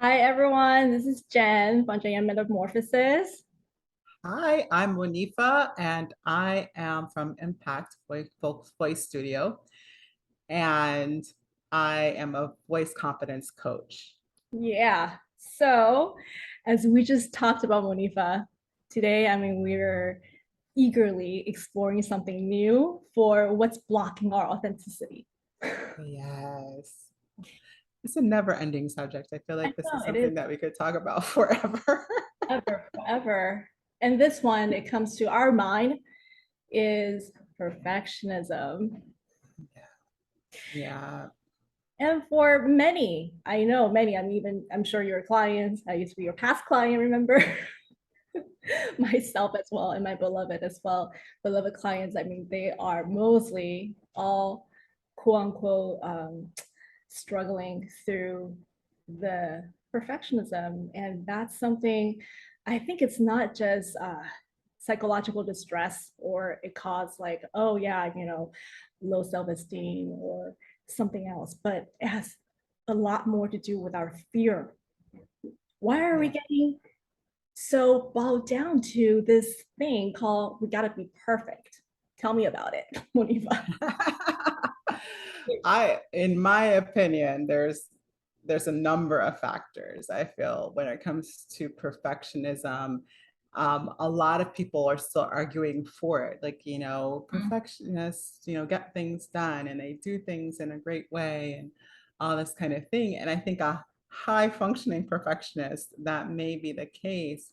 Hi everyone, this is Jen from Jen Metamorphosis. Hi, I'm Monifa, and I am from Impact Voice Studio, and I am a voice confidence coach. Yeah, so as we just talked about Monifa, today, we're eagerly exploring something new for what's blocking our authenticity. Yes, it's a never-ending subject. I feel I like this know is it is something that we could talk about forever. forever. And this one, it comes to our mind, is perfectionism. Yeah, And for many, I know many, I'm sure your clients, I used to be your past client, remember? Myself as well and my beloved as well, beloved clients. They are mostly all quote unquote struggling through the perfectionism. And that's something I think it's not just psychological distress or it caused like, oh yeah, low self-esteem or something else, but it has a lot more to do with our fear. Why are we yeah. getting so boiled down to this thing called we gotta be perfect? Tell me about it, Monifa. In my opinion, there's a number of factors I feel when it comes to perfectionism. A lot of people are still arguing for it, like perfectionists, get things done and they do things in a great way and all this kind of thing. And I think a high functioning perfectionist, that may be the case.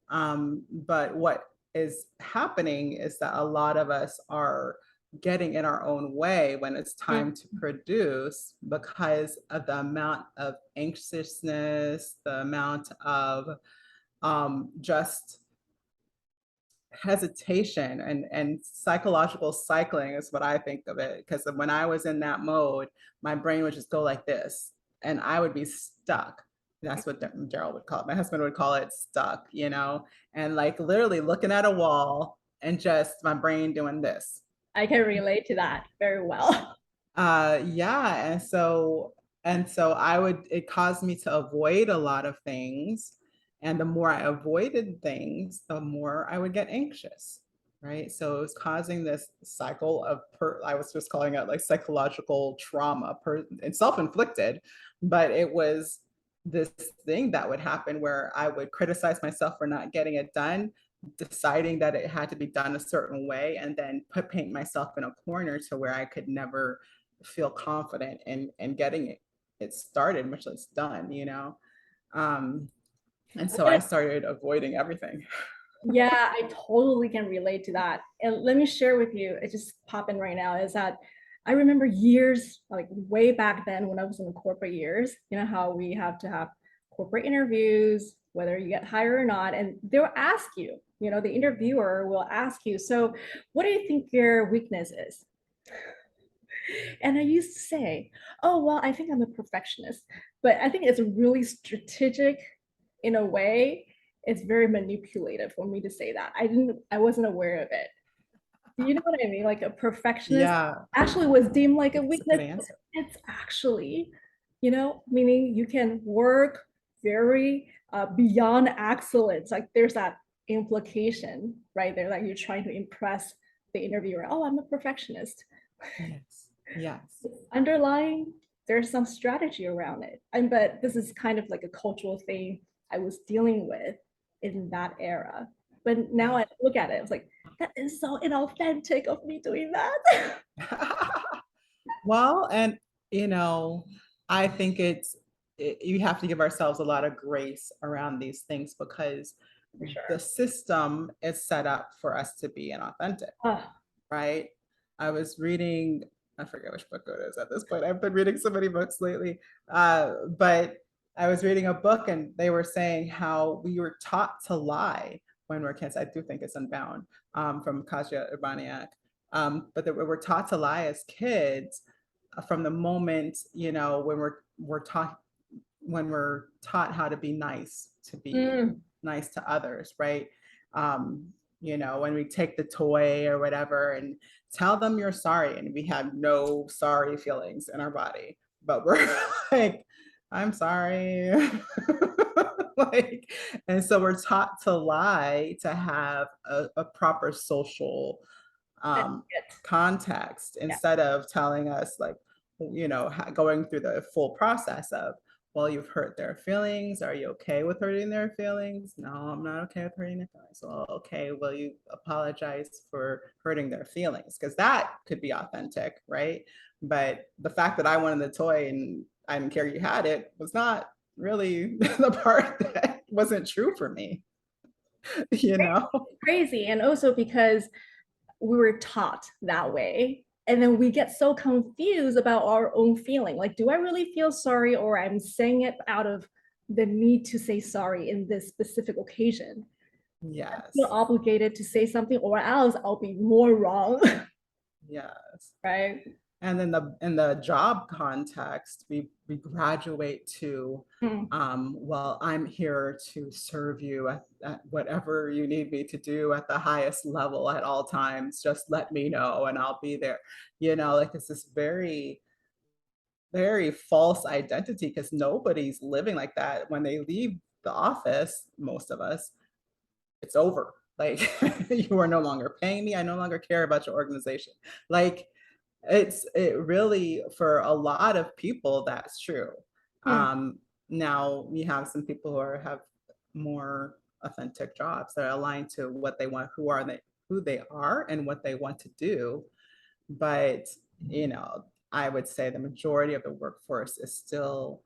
But what is happening is that a lot of us are getting in our own way when it's time to produce because of the amount of anxiousness, the amount of just hesitation and psychological cycling is what I think of it. Because when I was in that mode, my brain would just go like this and I would be stuck. That's what Gerald would call it. My husband would call it stuck, and like literally looking at a wall and just my brain doing this. I can relate to that very well. Yeah, and so it caused me to avoid a lot of things. And the more I avoided things, the more I would get anxious. Right. So it was causing this cycle of I was just calling it like psychological trauma and self-inflicted, but it was this thing that would happen where I would criticize myself for not getting it done, deciding that it had to be done a certain way, and then paint myself in a corner to where I could never feel confident in getting it started, much less done. Um, and so I started avoiding everything. Yeah, I totally can relate to that. And let me share with you, it just popped in right now, is that I remember years, like way back then when I was in the corporate years, you know how we have to have corporate interviews, whether you get hired or not, and they'll ask you, the interviewer will ask you, so what do you think your weakness is? And I used to say, oh, well, I think I'm a perfectionist. But I think it's really strategic in a way. It's very manipulative for me to say that. I wasn't aware of it. You know what I mean? Like a perfectionist Yeah, actually was deemed like a that's a good weakness. answer. It's actually, meaning you can work very beyond excellence. Like there's that implication right there, like you're trying to impress the interviewer. Oh, I'm a perfectionist. Yes, yes. Underlying, there's some strategy around it. But this is kind of like a cultural thing I was dealing with in that era. But now I look at it, it's like, that is so inauthentic of me doing that. Well, and you know, I think you have to give ourselves a lot of grace around these things because For the sure. system is set up for us to be inauthentic, Oh, right? I was reading, I forget which book it is at this point. I've been reading so many books lately. But I was reading a book and they were saying how we were taught to lie when we're kids. I do think it's Unbound, from Kasia Urbaniak. But that we were taught to lie as kids from the moment, when we're taught how to be nice, to be mm, nice to others, right? When we take the toy or whatever and tell them you're sorry, and we have no sorry feelings in our body, but we're like I'm sorry. Like, and so we're taught to lie to have a proper social um, Etiquette. context Yeah. instead of telling us, like, going through the full process of, well, you've hurt their feelings. Are you okay with hurting their feelings? No, I'm not okay with hurting their feelings. Well, okay, will you apologize for hurting their feelings? Because that could be authentic, right? But the fact that I wanted the toy and I didn't care you had it was not really the part that wasn't true for me, you know? Crazy. And also because we were taught that way. And then we get so confused about our own feeling. Like, do I really feel sorry, or I'm saying it out of the need to say sorry in this specific occasion? I feel Yes, obligated to say something, or else I'll be more wrong, yes. right? And then in the job context, we graduate to, Mm. well, I'm here to serve you at whatever you need me to do at the highest level at all times. Just let me know and I'll be there. Like it's this very, very false identity because nobody's living like that. When they leave the office, most of us, it's over. Like you are no longer paying me. I no longer care about your organization. Like it really, for a lot of people, that's true. Mm. Um, Now we have some people have more authentic jobs that are aligned to what they want, who they are and what they want to do. But, I would say the majority of the workforce is still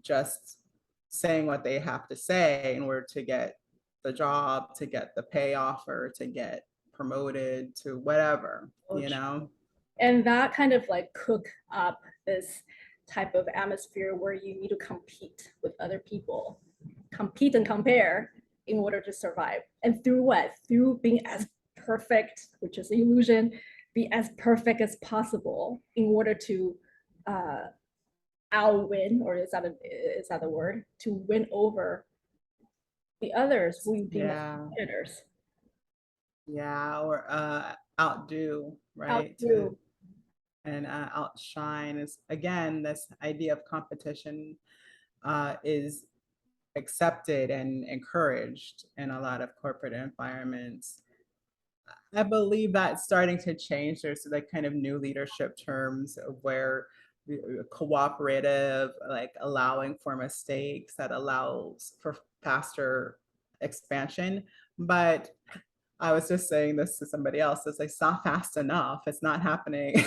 just saying what they have to say in order to get the job, to get the pay offer, to get promoted to whatever, And that kind of like cook up this type of atmosphere where you need to compete with other people, compete and compare in order to survive. And through what? Through being as perfect, which is an illusion, be as perfect as possible in order to uh, outwin, or is that the word? To win over the others who you deem as Yeah. competitors. Yeah, or outdo, right? Outdo. And outshine is, again, this idea of competition is accepted and encouraged in a lot of corporate environments. I believe that's starting to change. There's like kind of new leadership terms of where cooperative, like allowing for mistakes that allows for faster expansion. But I was just saying this to somebody else. It's like, it's not fast enough. It's not happening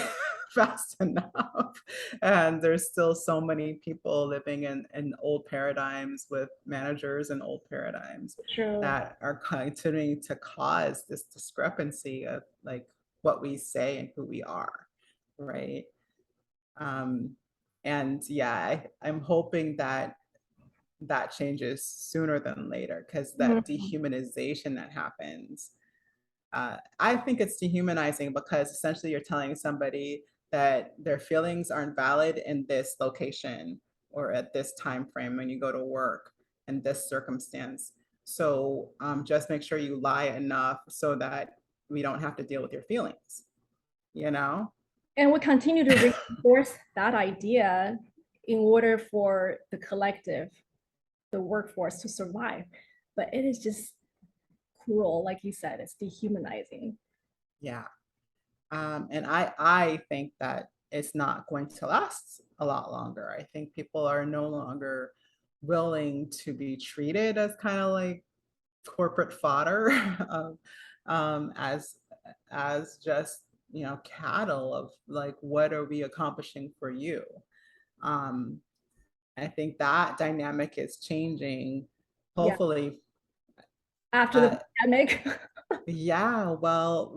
fast enough. And there's still so many people living in old paradigms with managers and old paradigms True. that are continuing to cause this discrepancy of like what we say and who we are. Right. Um, and yeah, I'm hoping that that changes sooner than later because that Mhm. dehumanization that happens, I think it's dehumanizing because essentially you're telling somebody that their feelings aren't valid in this location or at this time frame when you go to work in this circumstance. So just make sure you lie enough so that we don't have to deal with your feelings, you know? And we continue to reinforce that idea in order for the collective, the workforce to survive. But it is just cruel, like you said, it's dehumanizing. Yeah. And I think that it's not going to last a lot longer. I think people are no longer willing to be treated as kind of like corporate fodder, um, as just cattle of like, what are we accomplishing for you? Um, I think that dynamic is changing. Yeah. Hopefully, After the uh, pandemic. yeah. Well,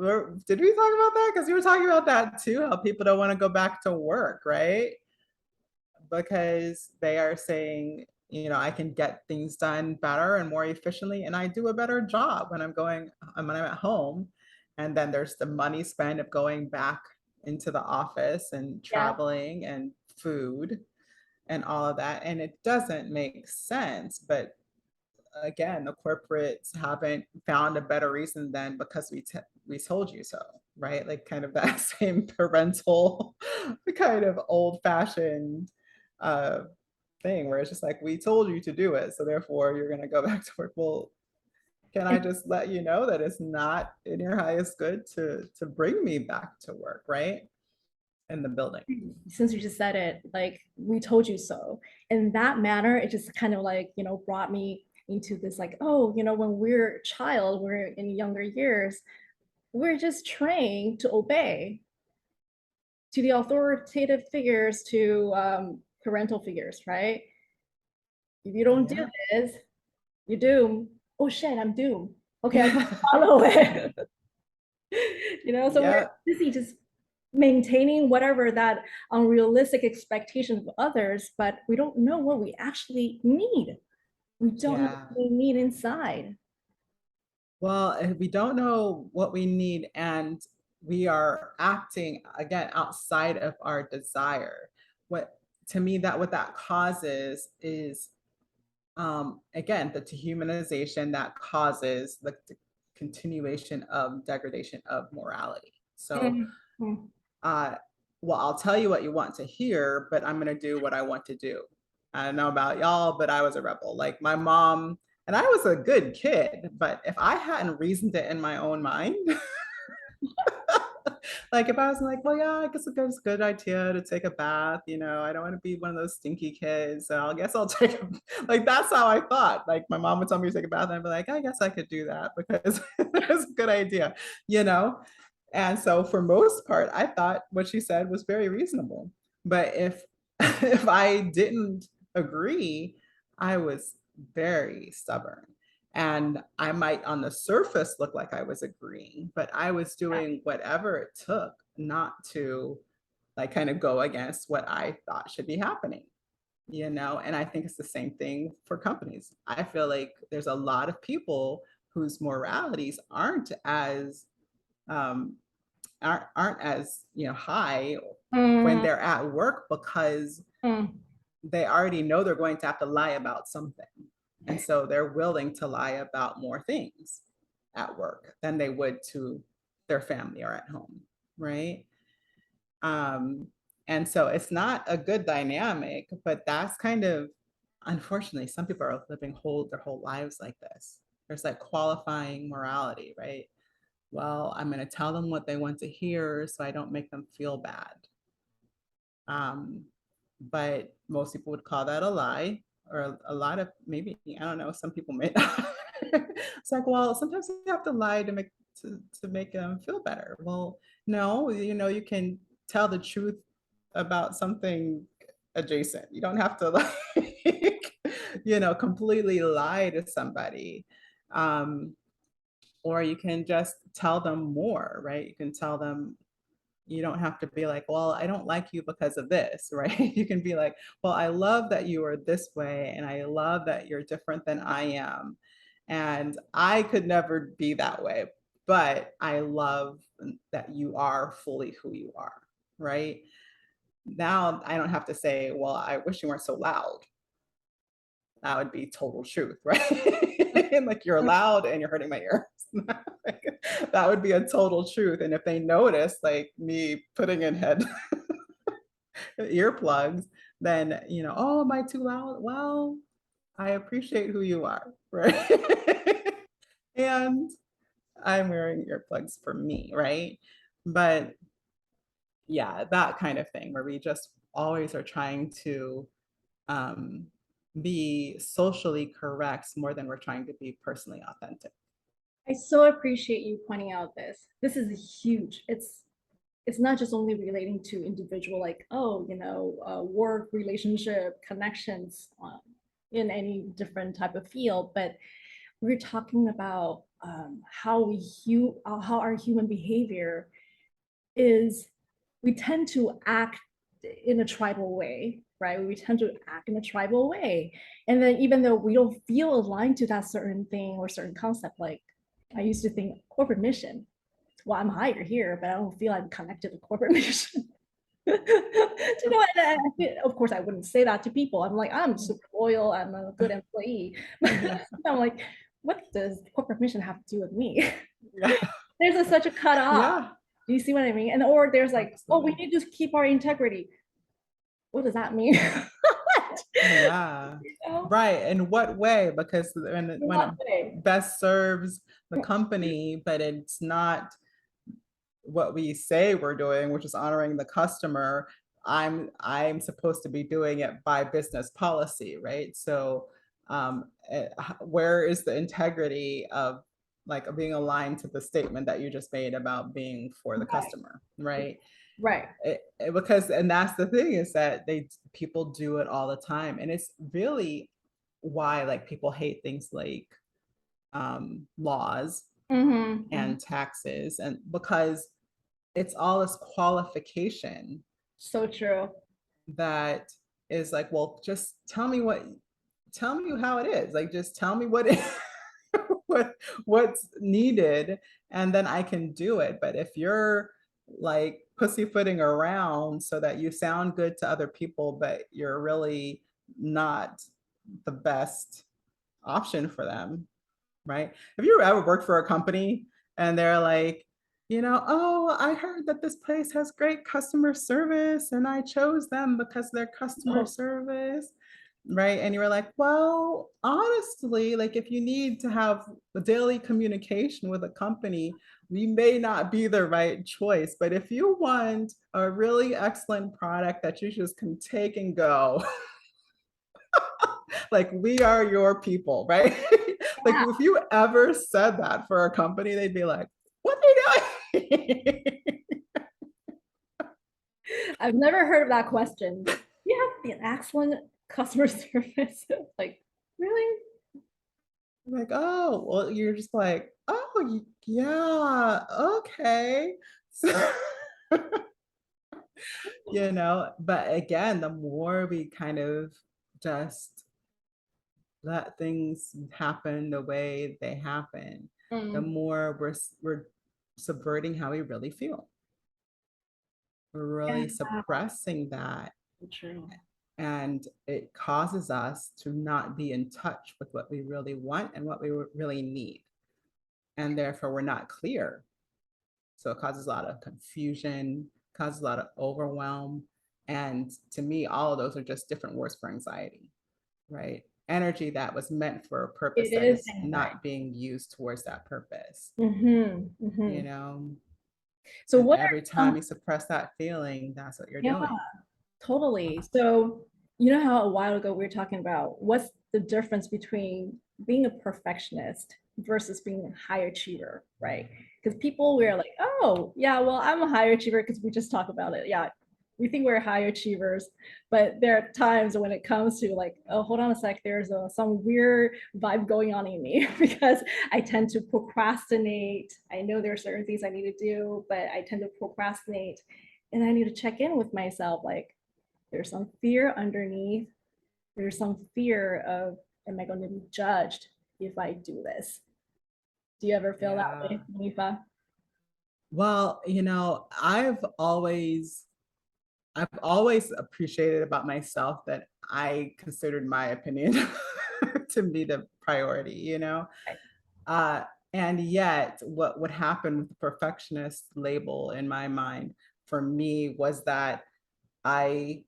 did we talk about that? Because we were talking about that too. How people don't want to go back to work, right? Because they are saying, I can get things done better and more efficiently, and I do a better job when I'm at home. And then there's the money spent of going back into the office and Yeah. traveling and food and all of that. And it doesn't make sense. But again, the corporates haven't found a better reason than because we told you so, right? Like kind of that same parental kind of old fashioned uh, thing where it's just like, we told you to do it, so therefore you're going to go back to work. Well, can I just let you know that it's not in your highest good to bring me back to work, right? In the building. Since you just said it, like we told you so. In that manner, it just kind of like, brought me into this like, oh, when we're a child, we're in younger years, we're just trained to obey to the authoritative figures, to parental figures, right? If you don't do Yeah. this, you're doomed. Oh shit, I'm doomed. Okay, I Yeah. follow it. So we're Yeah. busy just maintaining whatever that unrealistic expectation of others, but we don't know what we actually need. We don't know Yeah. what we need inside. Well, if we don't know what we need and we are acting again outside of our desire, what to me that what that causes is again the dehumanization that causes the continuation of degradation of morality. So Mhm. uh, well, I'll tell you what you want to hear, but I'm going to do what I want to do. I don't know about y'all, but I was a rebel. Like my mom, and I was a good kid, but if I hadn't reasoned it in my own mind, like if I was like, well, yeah, I guess it's a good idea to take a bath, I don't want to be one of those stinky kids. So I guess I'll take a, like, that's how I thought. Like my mom would tell me to take a bath and I'd be like, I guess I could do that because it's a good idea, you know? And so for most part, I thought what she said was very reasonable. But if if I didn't agree, I was very stubborn. And I might on the surface look like I was agreeing, but I was doing whatever it took not to like kind of go against what I thought should be happening, And I think it's the same thing for companies. I feel like there's a lot of people whose moralities um, aren't as high when Mm, they're at work because mm. they already know they're going to have to lie about something. And so they're willing to lie about more things at work than they would to their family or at home, right? Um, and so it's not a good dynamic, but that's kind of, unfortunately, some people are living their whole lives like this. There's like qualifying morality, right? Well, I'm going to tell them what they want to hear so I don't make them feel bad. Um, but most people would call that a lie, or a lot of maybe, I don't know, some people may not. It's like, well, sometimes you have to lie to make them feel better. Well, no, you can tell the truth about something adjacent. You don't have to like, completely lie to somebody. Um, or you can just tell them more, right? You can tell them, you don't have to be like, well, I don't like you because of this, right? You can be like, well, I love that you are this way, and I love that you're different than I am. And I could never be that way, but I love that you are fully who you are, right? Now I don't have to say, well, I wish you weren't so loud. That would be total truth, right? And like you're loud and you're hurting my ears. Like, that would be a total truth. And if they notice like me putting in head earplugs, then oh, am I too loud? Well, I appreciate who you are, right? And I'm wearing earplugs for me, right? But yeah, that kind of thing where we just always are trying to um, be socially correct more than we're trying to be personally authentic. I so appreciate you pointing out this. This is huge. It's not just only relating to individual, like, oh, work, relationship, connections, in any different type of field, but we're talking about how our human behavior is. We tend to act in a tribal way, right? We tend to act in a tribal way, and then even though we don't feel aligned to that certain thing or certain concept, like I used to think corporate mission. Well, I'm higher here, but I don't feel I'm connected to corporate mission. What? Of course, I wouldn't say that to people. I'm like, I'm super loyal. I'm a good employee. I'm like, what does corporate mission have to do with me? Yeah. There's such a cut off. Yeah, Do you see what I mean? And or there's like, oh, we absolutely. need to keep our integrity. What does that mean? Yeah. You know? Right. In what way? Because In when what it way? best serves the company, but it's not what we say we're doing, which is honoring the customer, I'm supposed to be doing it by business policy, right? So where is the integrity of like being aligned to the statement that you just made about being for the Right. customer, right? Right. Because and that's the thing is that people do it all the time, and it's really why like people hate things like laws Mm-hmm. Mm-hmm. and taxes, and because it's all this qualification So true. that is like, well, just tell me how it is. Like, just tell me what what's needed, and then I can do it. But if you're like pussyfooting around so that you sound good to other people, but you're really not the best option for them, right? Have you ever worked for a company and they're like, oh, I heard that this place has great customer service and I chose them because of their customer Oh, service, right? And you were like, well, honestly, like if you need to have a daily communication with a company, we may not be the right choice. But if you want a really excellent product that you just can take and go, like we are your people, right? Like yeah. if you ever said that for a company, they'd be like, what are they doing? I've never heard of that question. You have an excellent customer service. Like, really? Like, oh, well, you're just like, oh, yeah, okay. So, but again, the more we kind of just let things happen the way they happen, the Mm, more we're subverting how we really feel. We're yeah, really suppressing that, true. and it causes us to not be in touch with what we really want and what we really need, and therefore we're not clear. So it causes a lot of confusion, causes a lot of overwhelm, and to me all of those are just different words for anxiety, right? Energy that was meant for a purpose It that is is anxiety. not being used towards that purpose, Mm-hmm. you Mm-hmm. know So and what every are time you suppress that feeling, that's what you're yeah, doing. totally. So you know how a while ago we were talking about what's the difference between being a perfectionist versus being a high achiever, right? Because people we're like, oh yeah, well, I'm a high achiever because we just talk about it. Yeah, we think we're high achievers, but there are times when it comes to like, oh, hold on a sec, there's some weird vibe going on in me because I tend to procrastinate. I know there are certain things I need to do, but I tend to procrastinate, and I need to check in with myself. Like, there's some fear underneath. There's some fear of, am I going to be judged if I do this? Do you ever feel that Yeah. way, Monifa? Well, I've always appreciated about myself that I considered my opinion to be the priority, Uh, and yet, what would happen with the perfectionist label in my mind for me was that I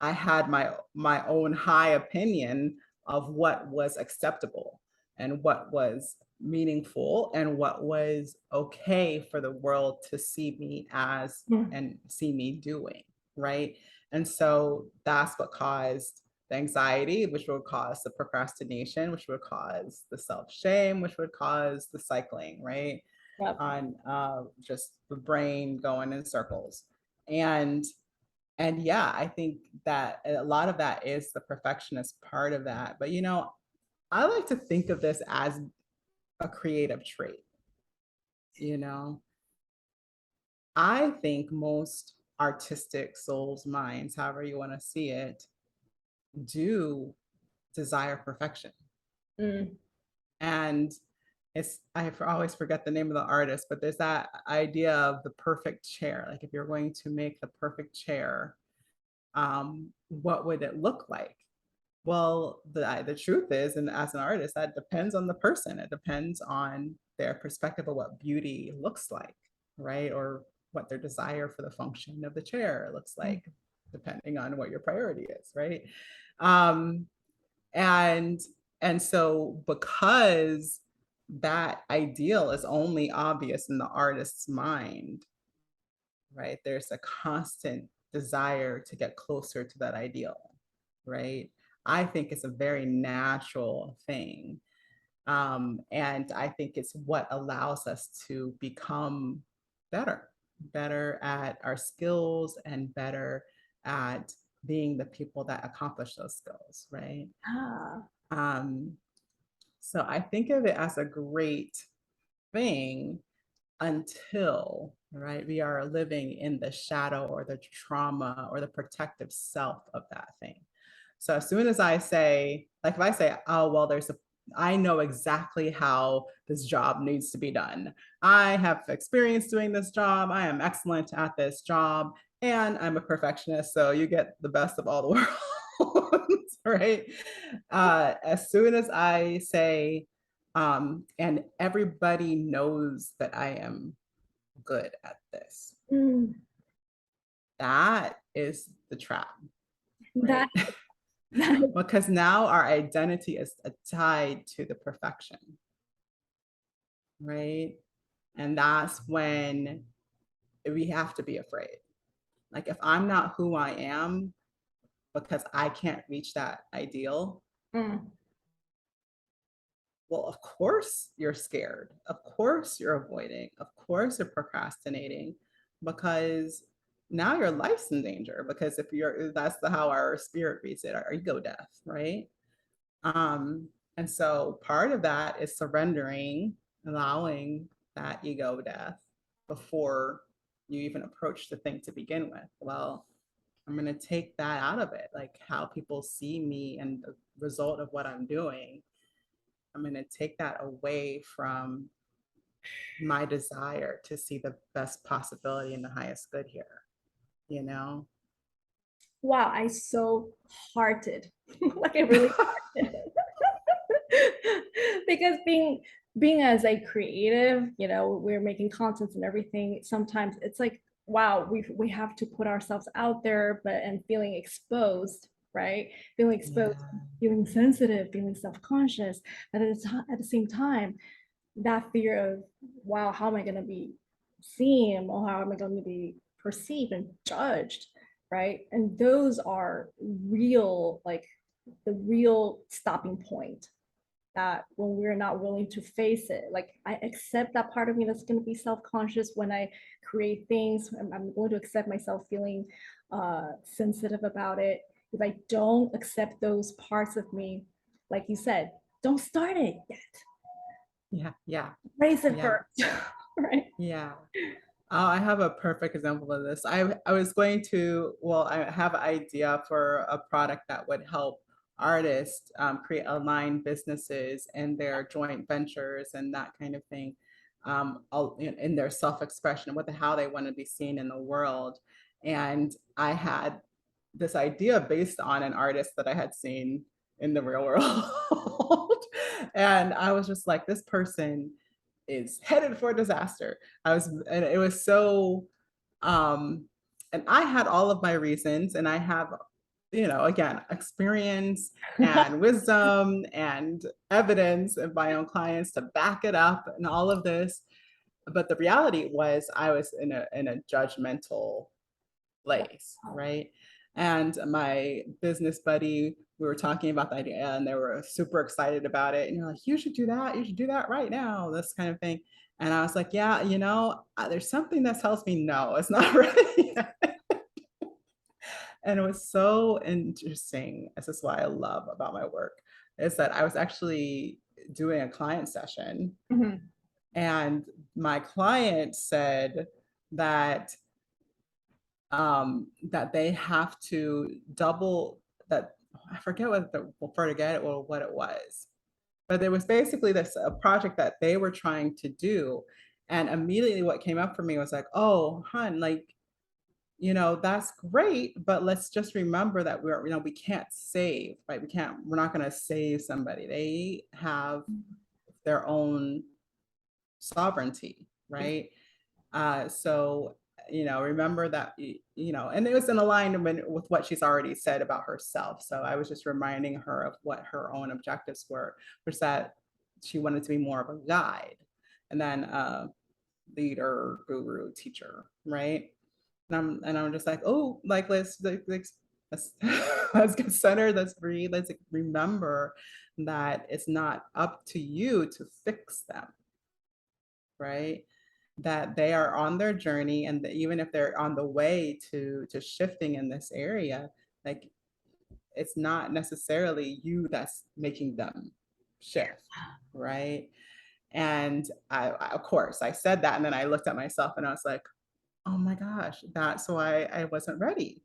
I had my own high opinion of what was acceptable and what was meaningful and what was okay for the world to see me as Mm. and see me doing, right? And so that's what caused the anxiety, which would cause the procrastination, which would cause the self-shame, which would cause the cycling, right? Yep. On just the brain going in circles. And yeah, I think that a lot of that is the perfectionist part of that. But I like to think of this as a creative trait. You know, I think most artistic souls, minds, however you want to see it, do desire perfection. Mm. And I always forget the name of the artist, but there's that idea of the perfect chair. Like if you're going to make the perfect chair, what would it look like? Well, the truth is, and as an artist, that depends on the person. It depends on their perspective of what beauty looks like, right? Or what their desire for the function of the chair looks like. depending on what your priority is, right? Um, and and so because that ideal is only obvious in the artist's mind, right? There's a constant desire to get closer to that ideal, right? I think it's a very natural thing. And I think it's what allows us to become better, better at our skills and better at being the people that accomplish those skills, right? Ah. Um, so I think of it as a great thing until, right, we are living in the shadow or the trauma or the protective self of that thing. So as soon as I say, like if I say, oh, well, I know exactly how this job needs to be done. I have experience doing this job. I am excellent at this job. And I'm a perfectionist. So you get the best of all the worlds, right? As soon as I say, and everybody knows that I am good at this, Mm. that is the trap, That, right? that Because now our identity is tied to the perfection, right? And that's when we have to be afraid. Like, if I'm not who I am because I can't reach that ideal, mm. well, of course you're scared. Of course you're avoiding. Of course you're procrastinating because now your life's in danger. Because if you're, that's how our spirit reads it, our ego death, right? Um, and so part of that is surrendering, allowing that ego death before you even approach the thing to begin with. Well, I'm going to take that out of it, like how people see me and the result of what I'm doing. I'm going to take that away from my desire to see the best possibility and the highest good here, you know? Wow, I so hearted. Like I really hearted. Because being as a creative, we're making contents and everything. Sometimes it's like, wow, we have to put ourselves out there, but and feeling exposed, right? Feeling exposed, Yeah. feeling sensitive, feeling self-conscious. But at the same time, that fear of, wow, how am I going to be seen, or how am I going to be perceived and judged, right? And those are real, like the real stopping point, that when we're not willing to face it, like I accept that part of me that's going to be self-conscious when I create things. I'm going to accept myself feeling sensitive about it. If I don't accept those parts of me, like you said, don't start it yet. Yeah. Yeah. Raise it Yeah. first. Right? Yeah. Oh, I have a perfect example of this. I was going to, well, I have an idea for a product that would help artists create aligned businesses and their joint ventures and that kind of thing, in their self-expression, how they want to be seen in the world. And I had this idea based on an artist that I had seen in the real world. And I was just like, this person is headed for disaster. And it was so, um, and I had all of my reasons, and I have, again, experience and wisdom and evidence of my own clients to back it up and all of this. But the reality was I was in a judgmental place, right? And my business buddy, we were talking about the idea and they were super excited about it. And you're like, you should do that. You should do that right now, this kind of thing. And I was like, yeah, there's something that tells me no, it's not ready yet. And it was so interesting. This is what I love about my work, is that I was actually doing a client session. Mhm. And my client said that that they have to double that. I forget what it was, but there was basically this a project that they were trying to do, and immediately what came up for me was like, oh, hun, like, that's great, but let's just remember that we can't save, right? We're not going to save somebody. They have their own sovereignty, right? So remember that, and it was in alignment with what she's already said about herself. So I was just reminding her of what her own objectives were, which that she wanted to be more of a guide and then a leader, guru, teacher, right? And I'm just like, oh, like let's let's get centered, let's breathe, let's remember that it's not up to you to fix them, right? That they are on their journey, and that even if they're on the way to shifting in this area, like it's not necessarily you that's making them shift, right? And of course I said that, and then I looked at myself and I was like, oh my gosh, that's why I wasn't ready,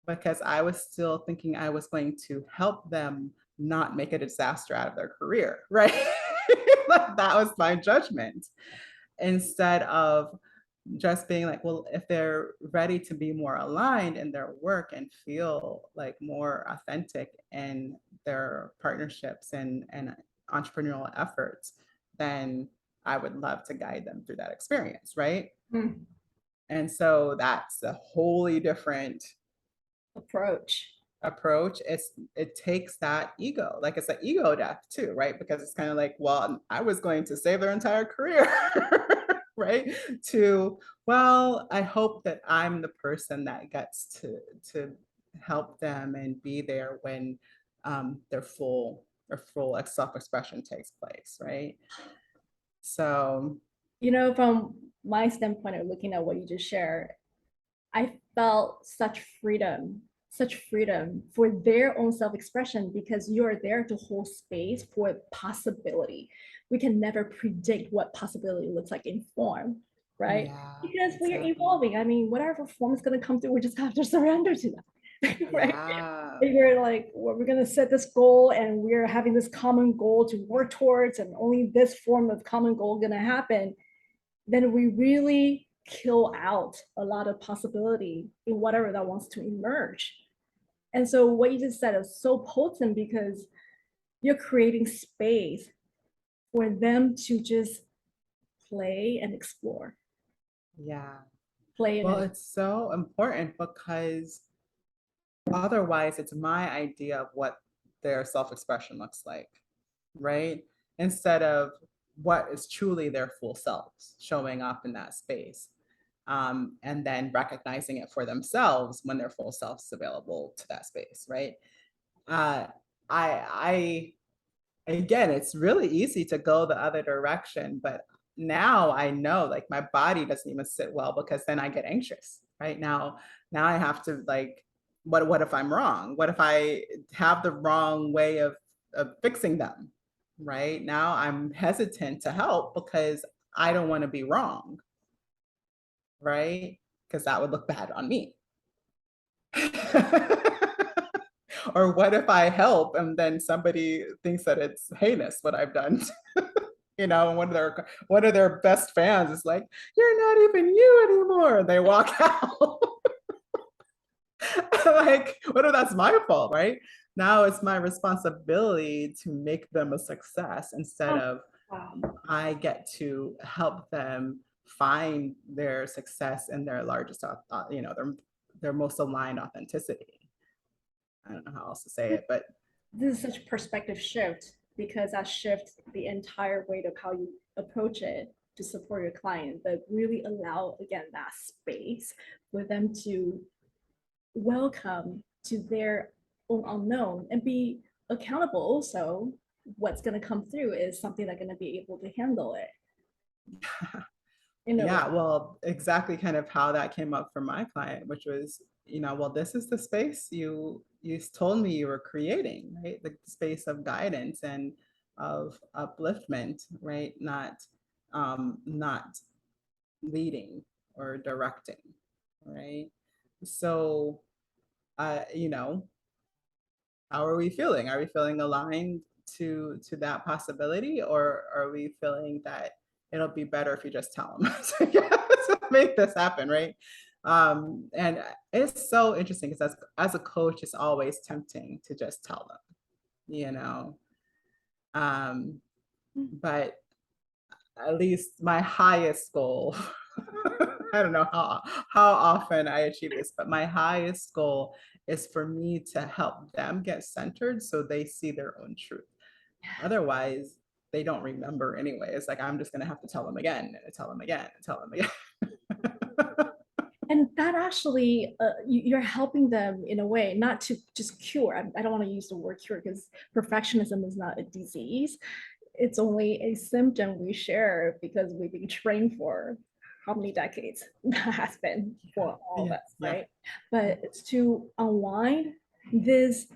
because I was still thinking I was going to help them not make a disaster out of their career, right? Like, that was my judgment, instead of just being like, well, if they're ready to be more aligned in their work and feel like more authentic in their partnerships and entrepreneurial efforts, then I would love to guide them through that experience, right? Mm. And so that's a wholly different Approach. approach. It takes that ego, like it's an ego death too, right? Because it's kind of like, well, I was going to save their entire career, right? To, well, I hope that I'm the person that gets to help them and be there when their full self-expression takes place, right? So From my standpoint of looking at what you just shared, I felt such freedom for their own self-expression, because you're there to hold space for possibility. We can never predict what possibility looks like in form, right? yeah, Because we are exactly. evolving. I mean, whatever form is going to come through, we just have to surrender to that, right? Yeah. If you're like, well, we're going to set this goal and we're having this common goal to work towards, and only this form of common goal going to happen, then we really kill out a lot of possibility in whatever that wants to emerge. And so what you just said is so potent, because you're creating space for them to just play and explore, Yeah. play Well, and it's so important because otherwise it's my idea of what their self-expression looks like, right? Instead of what is truly their full selves showing up in that space. And then recognizing it for themselves when their full self is available to that space, right? Uh, I again, it's really easy to go the other direction, but now I know, like, my body doesn't even sit well because then I get anxious, right? Now I have to, like, what if I'm wrong? What if I have the wrong way of fixing them? Right? Now I'm hesitant to help because I don't want to be wrong, right? Because that would look bad on me. Or what if I help and then somebody thinks that it's heinous what I've done? And one of their best fans is like, "You're not even you anymore." They walk out. Like, what if that's my fault, right? Now it's my responsibility to make them a success, instead oh, of wow. I get to help them find their success in their largest, their most aligned authenticity. I don't know how else to say it, but This is such a perspective shift, because that shifts the entire weight of how you approach it to support your client, but really allow, again, that space for them to welcome to their own unknown and be accountable. Also, what's going to come through is something that's going to be able to handle it in a way. yeah, well, exactly kind of how that came up for my client, which was, well, this is the space you told me you were creating, right? The space of guidance and of upliftment, right? Not leading or directing, right? So, uh, you know, how are we feeling? Are we feeling aligned to that possibility, or are we feeling that it'll be better if you just tell them to make this happen, right? And it's so interesting because as a coach, it's always tempting to just tell them, you know. Um, but at least my highest goal, I don't know how often I achieve this, but my highest goal is for me to help them get centered so they see their own truth. Otherwise, they don't remember anyway. It's like I'm just gonna have to tell them again and tell them again and tell them again. And that actually, you're helping them in a way, not to just cure. I don't want to use the word cure because perfectionism is not a disease. It's only a symptom we share because we've been trained for how many decades that has been for all of Yeah, us, yeah, right? But it's to unwind this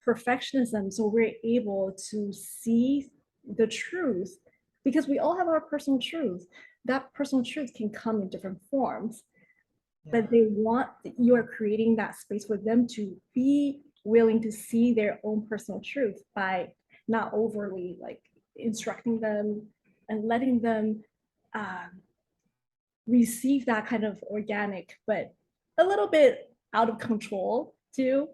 perfectionism so we're able to see the truth because we all have our personal truth. That personal truth can come in different forms, yeah, but they want, you are creating that space for them to be willing to see their own personal truth by not overly like instructing them and letting them um, receive that kind of organic but a little bit out of control too.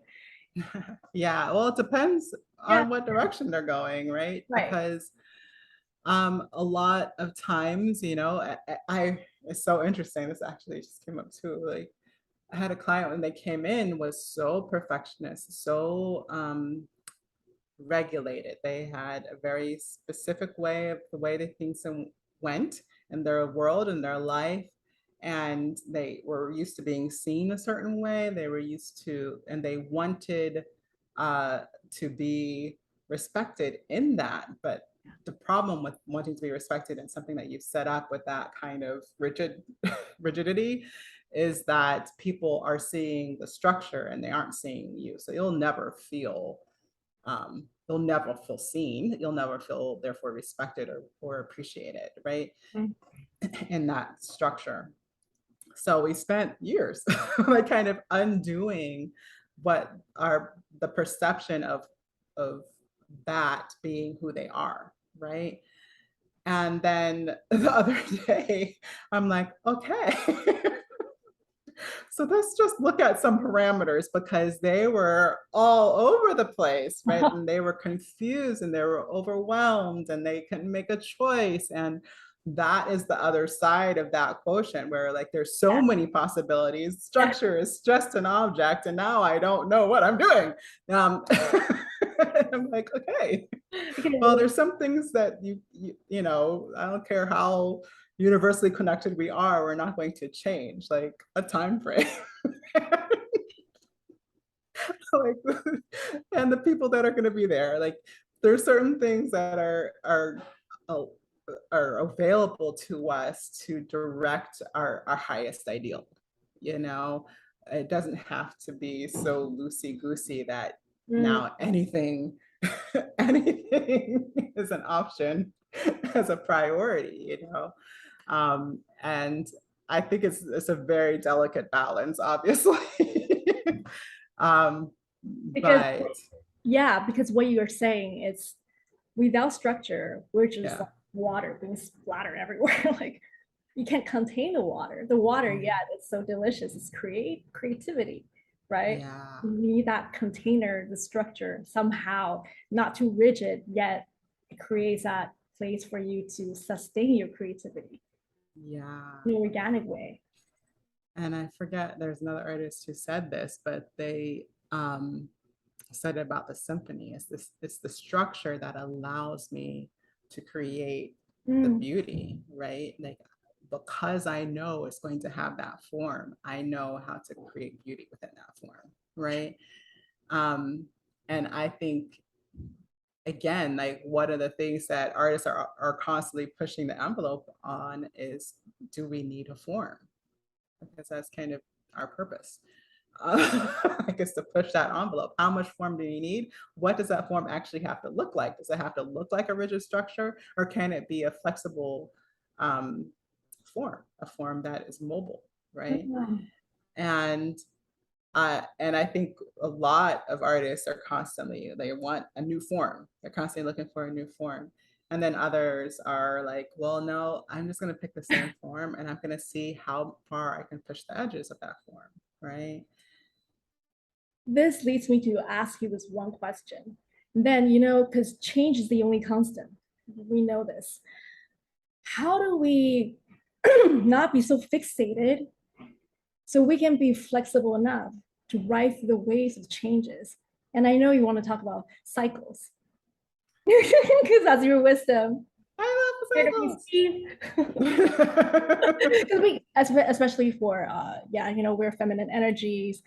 yeah. Well, it depends Yeah, on what direction they're going, right? right. Because a lot of times, it's so interesting. This actually just came up too. Like I had a client when they came in was so perfectionist, so regulated. They had a very specific way of the way that things went in their world and their life. And they were used to being seen a certain way. They were used to, and they wanted uh, to be respected in that. But the problem with wanting to be respected in something that you've set up with that kind of rigidity is that people are seeing the structure and they aren't seeing you. So you'll never feel seen. You'll never feel therefore respected or appreciated, right? Mm. In that structure. So we spent years like kind of undoing what are the perception of that being who they are, right? And then the other day, I'm like, okay, so let's just look at some parameters because they were all over the place, right? And they were confused and they were overwhelmed and they couldn't make a choice. And that is the other side of that quotient where like there's so Yeah. many possibilities. Structure is just an object, and now I don't know what I'm doing. I'm like, okay, well, there's some things that I don't care how universally connected we are, we're not going to change like a time frame. Like, and the people that are going to be there, like there's certain things that uh, are available to us to direct our highest ideal. You know, it doesn't have to be so loosey goosey that Mm. now anything anything is an option as a priority. And I think it's a very delicate balance, obviously. um, Because but yeah, because what you're saying is without structure, we're just yeah, like water being splattered everywhere. Like you can't contain the water. The water, yeah, it's so delicious. It's creativity, right? yeah, You need that container, the structure somehow, not too rigid, yet it creates that place for you to sustain your creativity yeah. in an organic way. And I forget, there's another artist who said this, but they said about the symphony. It's the structure that allows me to create the Mm. beauty, right? Like because I know it's going to have that form, I know how to create beauty within that form, right? Um, and I think again, like one of the things that artists are constantly pushing the envelope on is, do we need a form? Because that's kind of our purpose. I guess to push that envelope. How much form do you need? What does that form actually have to look like? Does it have to look like a rigid structure, or can it be a flexible um, form, a form that is mobile, right? Mm. And I think a lot of artists are constantly, they want a new form. They're constantly looking for a new form. And then others are like, well, no, I'm just going to pick the same form and I'm going to see how far I can push the edges of that form, right? This leads me to ask you this one question. And then, because change is the only constant. We know this. How do we not be so fixated, so we can be flexible enough to ride through the waves of changes. And I know you want to talk about cycles because that's your wisdom. I love Because we, especially for, yeah, we're feminine energies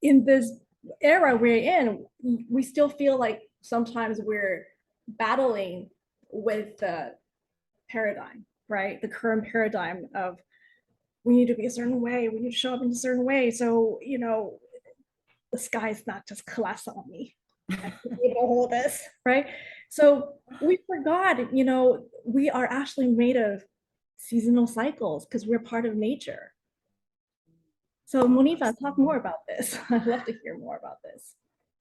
in this era we're in, we still feel like sometimes we're battling with the paradigm, right? The current paradigm of we need to be a certain way, we need to show up in a certain way. So, the sky is not just collapse on me. I can hold this, right? So we forgot, we are actually made of seasonal cycles because we're part of nature. So Monifa, talk more about this. I'd love to hear more about this.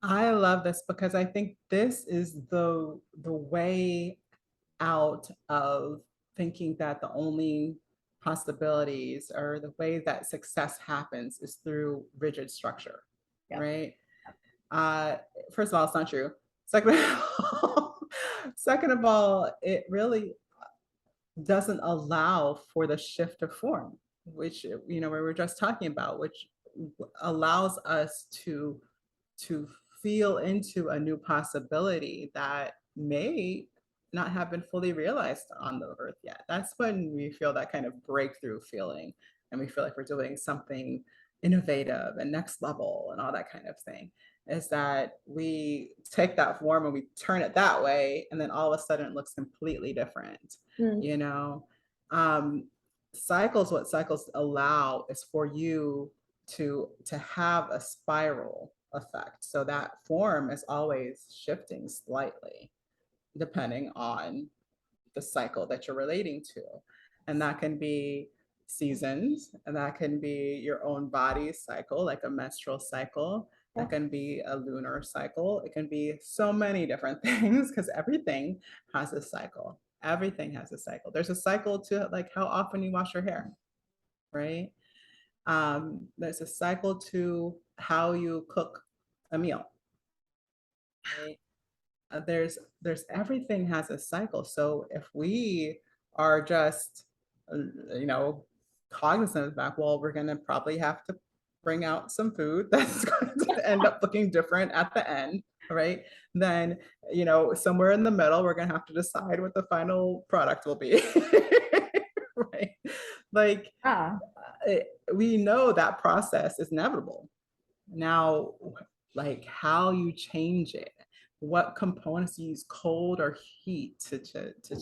I love this because I think this is the way out of thinking that the only possibilities or the way that success happens is through rigid structure, Yeah. right? Uh, First of all, it's not true. Second of all, second of all, it really doesn't allow for the shift of form, which we were just talking about, which allows us to feel into a new possibility that may not have been fully realized on the earth yet. That's when we feel that kind of breakthrough feeling, and we feel like we're doing something innovative and next level and all that kind of thing. Is that we take that form and we turn it that way, and then all of a sudden it looks completely different. Mm. You know, um, cycles. What cycles allow is for you to have a spiral effect. So that form is always shifting slightly depending on the cycle that you're relating to. And that can be seasons, and that can be your own body cycle, like a menstrual cycle. That can be a lunar cycle. It can be so many different things because everything has a cycle. Everything has a cycle. There's a cycle to like how often you wash your hair, right? There's a cycle to how you cook a meal, right? There's everything has a cycle. So if we are just, you know, cognizant of the fact, well, we're going to probably have to bring out some food that's going to end up looking different at the end, right? Then, somewhere in the middle, we're going to have to decide what the final product will be, right? Like, Ah, we know that process is inevitable. Now, like how you change it, what components you use, cold or heat to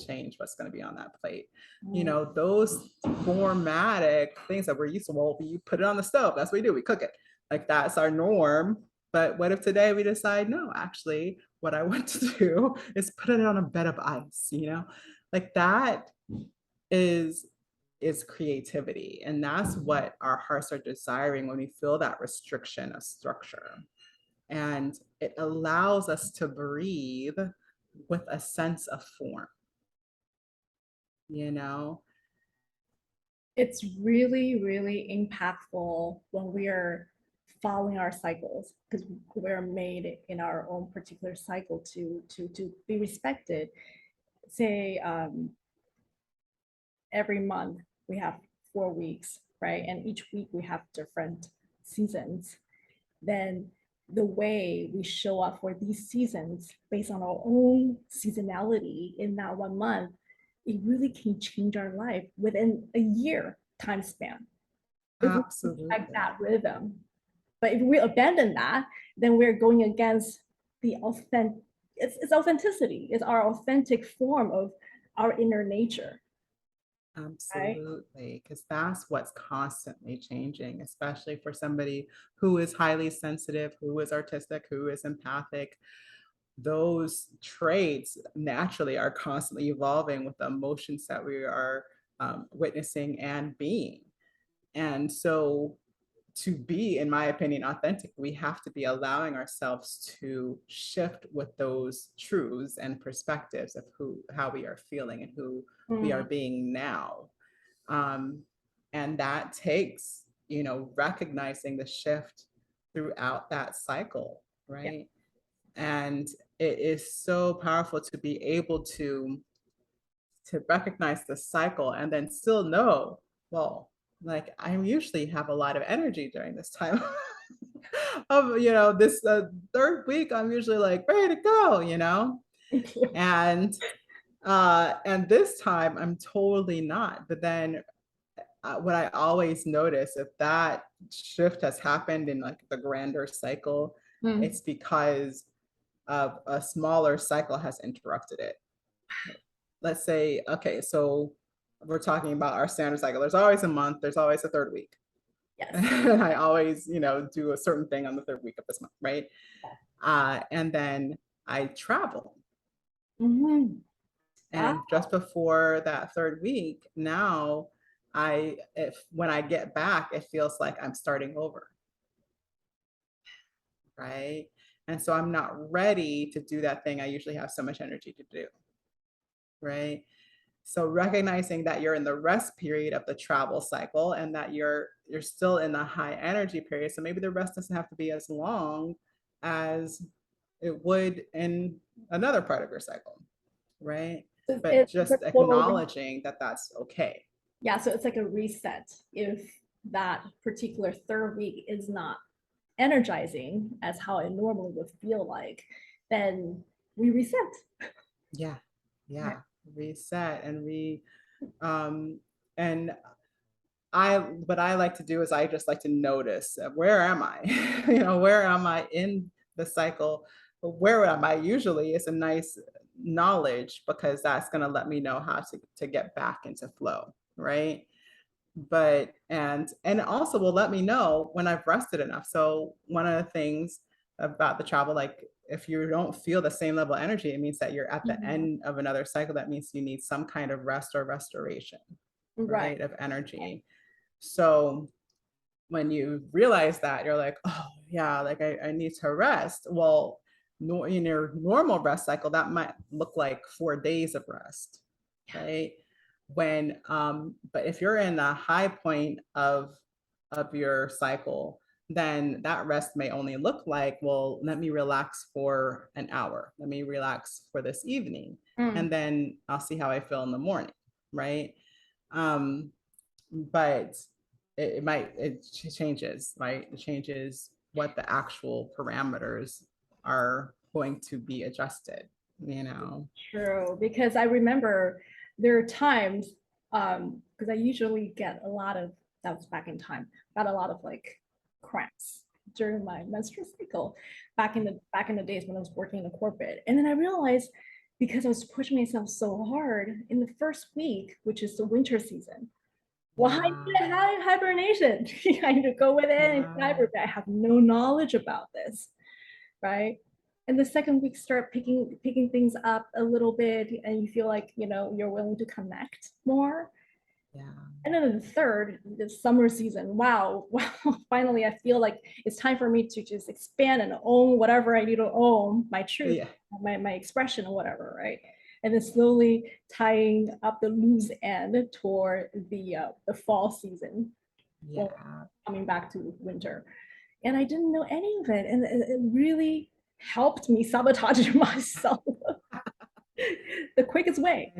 change what's going to be on that plate. Those formatic things that we're used to, well, you put it on the stove, that's what we do, we cook it. Like that's our norm. But what if today we decide, no, actually, what I want to do is put it on a bed of ice, like that is creativity. And that's what our hearts are desiring when we feel that restriction of structure. And it allows us to breathe with a sense of form, you know? it's really, really impactful when we are following our cycles because we're made in our own particular cycle to be respected. Say every month we have 4 weeks, right? And each week we have different seasons. Then the way we show up for these seasons based on our own seasonality in that 1 month, it really can change our life within a year time span. If we respect Absolutely. that rhythm. But if we abandon that, then we're going against the authentic, it's authenticity, it's our authentic form of our inner nature. Right? Absolutely, because that's what's constantly changing, especially for somebody who is highly sensitive, who is artistic, who is empathic. Those traits naturally are constantly evolving with the emotions that we are witnessing and being. And so, to be, in my opinion, authentic, we have to be allowing ourselves to shift with those truths and perspectives of how we are feeling and who we are being now. Um, and that takes, recognizing the shift throughout that cycle, Yeah. right? And it is so powerful to be able to to recognize the cycle and then still know, well, like I usually have a lot of energy during this time of, this third week, I'm usually like ready to go, and this time I'm totally not. But then what I always notice, if that shift has happened in like the grander cycle, Mm. it's because of a smaller cycle has interrupted it. Let's say, okay, so we're talking about our standard cycle. There's always a month, there's always a third week. Yes. And I always, do a certain thing on the third week of this month, right? And then I travel. Mhm. Wow. And just before that third week, now if when I get back, it feels like I'm starting over, right? And so I'm not ready to do that thing I usually have so much energy to do, right? So recognizing that you're in the rest period of the travel cycle and that you're still in the high energy period. So maybe the rest doesn't have to be as long as it would in another part of your cycle, right? But It's a just total, acknowledging that that's okay. yeah, so it's like a reset. If that particular third week is not energizing as how it normally would feel like, then we reset. Yeah. Right. Yeah. Reset and um and I what I like to do is I just like to notice where am I? Where am I in the cycle? But where am I? Usually it's a nice knowledge because that's going to let me know how to get back into flow, right? But and also will let me know when I've rested enough. So one of the things about the travel, like if you don't feel the same level of energy, it means that you're at the Mhm. end of another cycle. That means you need some kind of rest or restoration, Right. right? Of energy. So when you realize that, you're like, oh yeah, like I need to rest. Well, no, in your normal rest cycle, that might look like 4 days of rest, right? But if you're in the high point of your cycle, then that rest may only look like, well, let me relax for an hour. Let me relax for this evening. Mm. And then I'll see how I feel in the morning, right? Um, but it changes, right? It changes what the actual parameters are going to be adjusted, you know. True, because I remember there are times, because I usually get a lot of, that was back in time, got a lot of like cramps during my menstrual cycle back in the days when I was working in a corporate. And then I realized, because I was pushing myself so hard in the first week, which is the winter season, well, I Yeah, did hibernation. I need to go with it and yeah, hibernate. I have no knowledge about this, right? And the second week start picking things up a little bit, and you feel like you're willing to connect more. yeah, And then the third, the summer season, wow, wow, finally I feel like it's time for me to just expand and own whatever I need to own, my truth, yeah, my expression or whatever, right? And then slowly tying up the loose end toward the fall season, well, yeah. coming back to winter. And I didn't know any of it. And it really helped me sabotage myself. The quickest way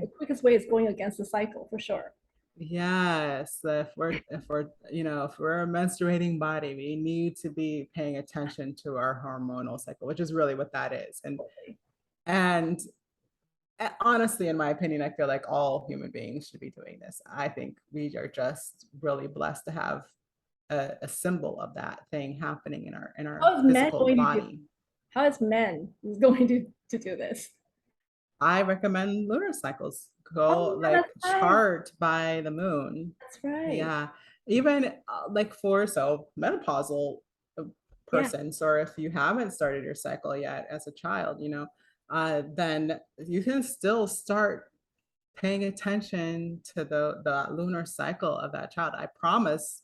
is going against the cycle for sure. Yes, if we're a menstruating body, we need to be paying attention to our hormonal cycle, which is really what that is. And honestly, in my opinion, I feel like all human beings should be doing this. I think we are just really blessed to have a symbol of that thing happening in our How is men physical going to do? body. How is men going to do this? I recommend lunar cycles. Go Oh yeah, like that's right. chart by the moon. That's right. Yeah. Even like for menopausal Yeah. persons, or if you haven't started your cycle yet as a child, then you can still start paying attention to the lunar cycle of that child. I promise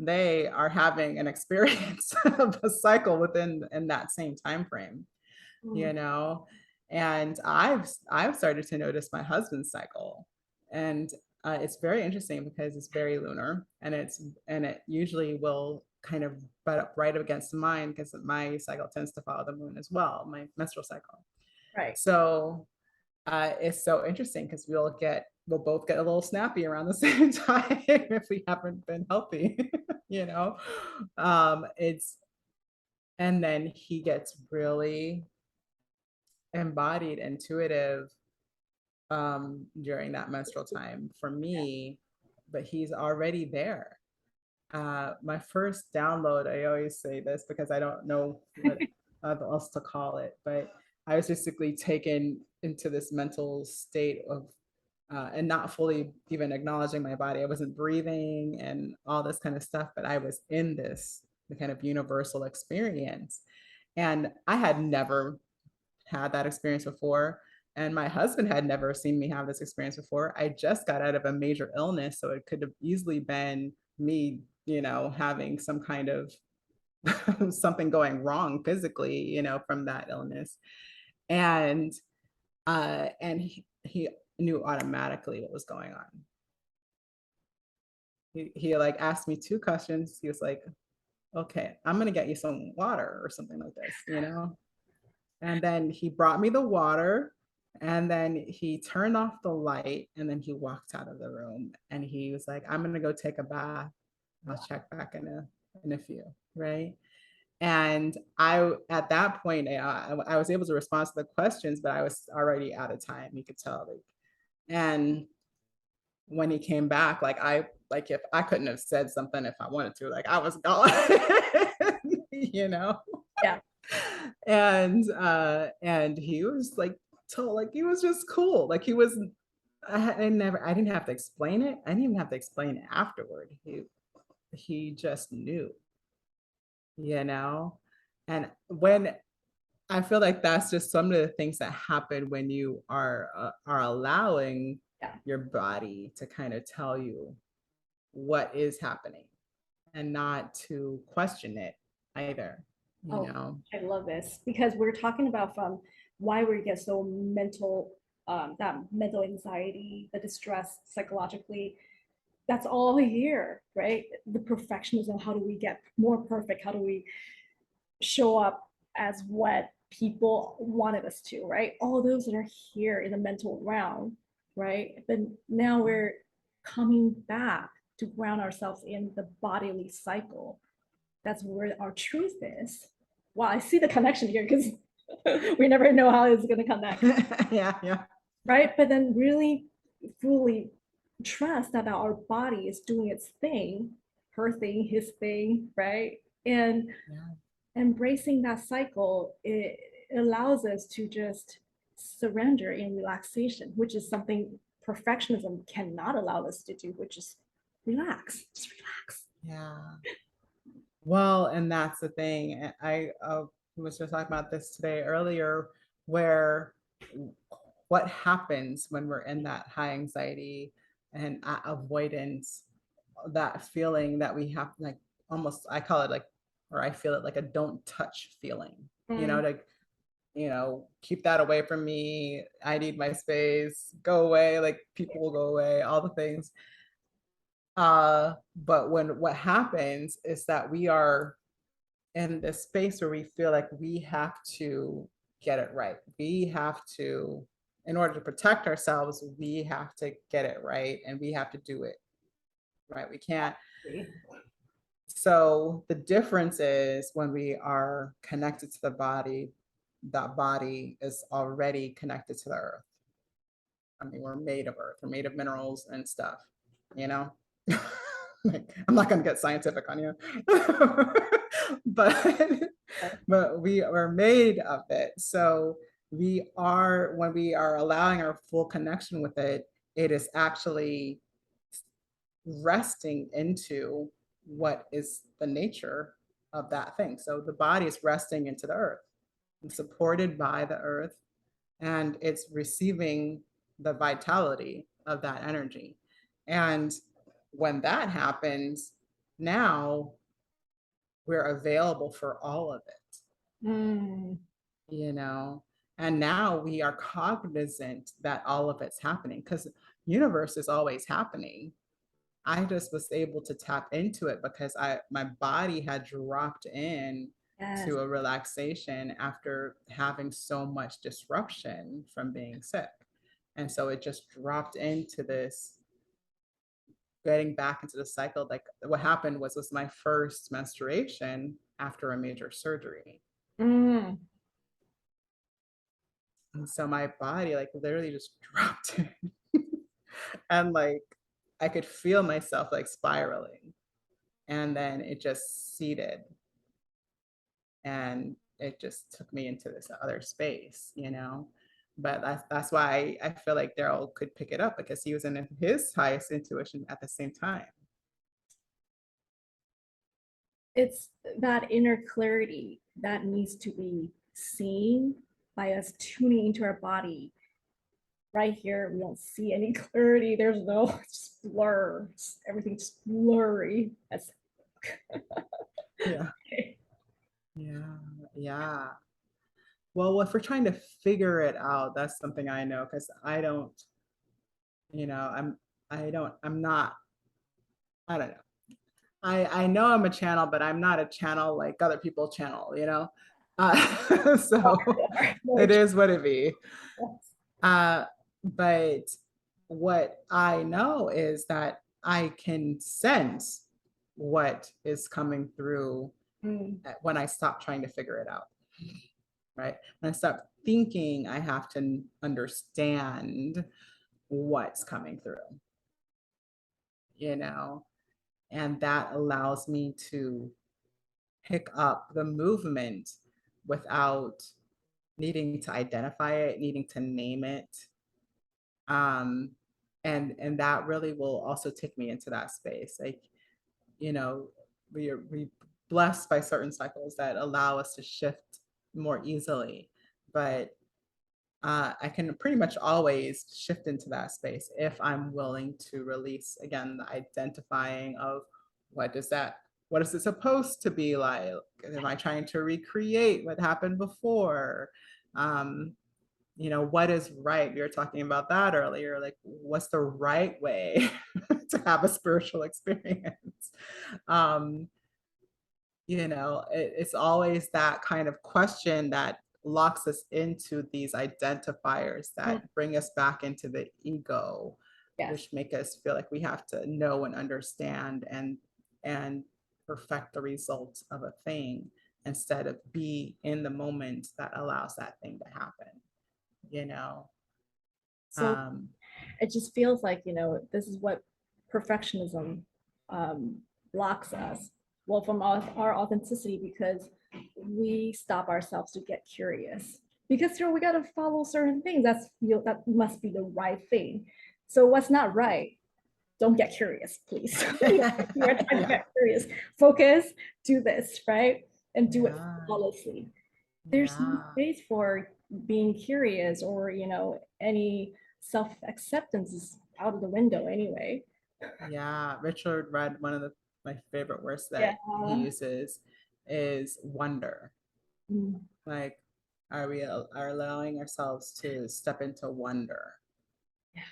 they are having an experience of a cycle within in that same time frame, you Mm. know. And I've started to notice my husband's cycle, and it's very interesting because it's very lunar, and it usually will kind of butt up right up against mine because my cycle tends to follow the moon as well, my menstrual cycle. Right. So it's so interesting because we'll get we'll both get a little snappy around the same time if we haven't been healthy, you know? It's and then he gets really embodied, intuitive during that menstrual time for me, but he's already there. My first download, I always say this because I don't know what else to call it, but I was basically taken into this mental state of and not fully even acknowledging my body. I wasn't breathing and all this kind of stuff, but I was in this the kind of universal experience. And I had never had that experience before. And my husband had never seen me have this experience before. I just got out of a major illness. So it could have easily been me, having some kind of something going wrong physically, from that illness. And he knew automatically what was going on. He like asked me two questions. He was like, okay, I'm gonna get you some water or something like this. And then he brought me the water, and then he turned off the light, and then he walked out of the room, and he was like, I'm gonna go take a bath. I'll check back in a few, right? And at that point, I was able to respond to the questions, but I was already out of time. You could tell, like, and when he came back, like if I couldn't have said something if I wanted to, like I was gone, you know. Yeah. And he was like told, like he was just cool, like he was. I didn't have to explain it. I didn't even have to explain it afterward. He just knew, you know. And when I feel like that's just some of the things that happen when you are allowing your body to kind of tell you what is happening and not to question it either, you know. I love this because we're talking about from why we get so mental, that mental anxiety, the distress psychologically. That's all here, right? The perfectionism. How do we get more perfect? How do we show up as what people wanted us to, right? All those that are here in the mental realm, right? But now we're coming back to ground ourselves in the bodily cycle. That's where our truth is. Wow, I see the connection here because we never know how it's going to connect. Yeah. Right. But then really fully trust that our body is doing its thing, her thing, his thing, right? And embracing that cycle, it allows us to just surrender in relaxation, which is something perfectionism cannot allow us to do, which is relax, just relax. Yeah. Well, and that's the thing. I was just talking about this today earlier, where what happens when we're in that high anxiety and avoidance, that feeling that we have, like almost, I call it like, or I feel it like a don't touch feeling, like, keep that away from me. I need my space, go away, like people will go away, all the things. But what happens is that we are in this space where we feel like we have to get it right. We have to, in order to protect ourselves, we have to get it right and we have to do it right. We can't. So the difference is when we are connected to the body, that body is already connected to the earth. I mean, we're made of earth, we're made of minerals and stuff, you know? Like, I'm not going to get scientific on you, but we are made of it. So when we are allowing our full connection with it, it is actually resting into what is the nature of that thing. So the body is resting into the earth and supported by the earth, and it's receiving the vitality of that energy. And when that happens, now we're available for all of it. And now we are cognizant that all of it's happening, because universe is always happening. I just was able to tap into it because my body had dropped in to a relaxation after having so much disruption from being sick. And so it just dropped into this, getting back into the cycle. Like what happened was my first menstruation after a major surgery. Mm. And so my body like literally just dropped in. And like I could feel myself like spiraling. And then it just seeded, and it just took me into this other space, you know. But that's why I feel like Daryl could pick it up, because he was in his highest intuition at the same time. It's that inner clarity that needs to be seen by us tuning into our body. Right here, we don't see any clarity. There's no, it's blur. Everything's blurry. That's Yeah. Yeah. Yeah. Well, if we're trying to figure it out, that's something I know, because I don't, you know, I'm not, I don't know. I know I'm a channel, but I'm not a channel like other people channel, you know? So it is what it be. Uh, but what I know is that I can sense what is coming through when I stop trying to figure it out, right? When I stop thinking I have to understand what's coming through, you know? And that allows me to pick up the movement without needing to identify it, needing to name it. Um, and that really will also take me into that space. Like, you know, we blessed by certain cycles that allow us to shift more easily, but I can pretty much always shift into that space if I'm willing to release, again, the identifying of what does that, what is it supposed to be like? Am I trying to recreate what happened before? Um, you know, what is right? We were talking about that earlier. Like, what's the right way to have a spiritual experience? Um, you know, it's always that kind of question that locks us into these identifiers that bring us back into the ego, yes. which make us feel like we have to know and understand and perfect the results of a thing, instead of be in the moment that allows that thing to happen, you know. So it just feels like, you know, this is what perfectionism blocks us. Well, from our authenticity, because we stop ourselves to get curious. Because you know, we got to follow certain things. That must be the right thing. So what's not right? Don't get curious, please. You're trying to get curious. Focus, do this, right? And do it flawlessly. There's no space for being curious, or you know, any self-acceptance is out of the window anyway. Yeah, Richard read one of my favorite words Yeah. that he uses is wonder. Mm. Like, are we are allowing ourselves to step into wonder? Yeah.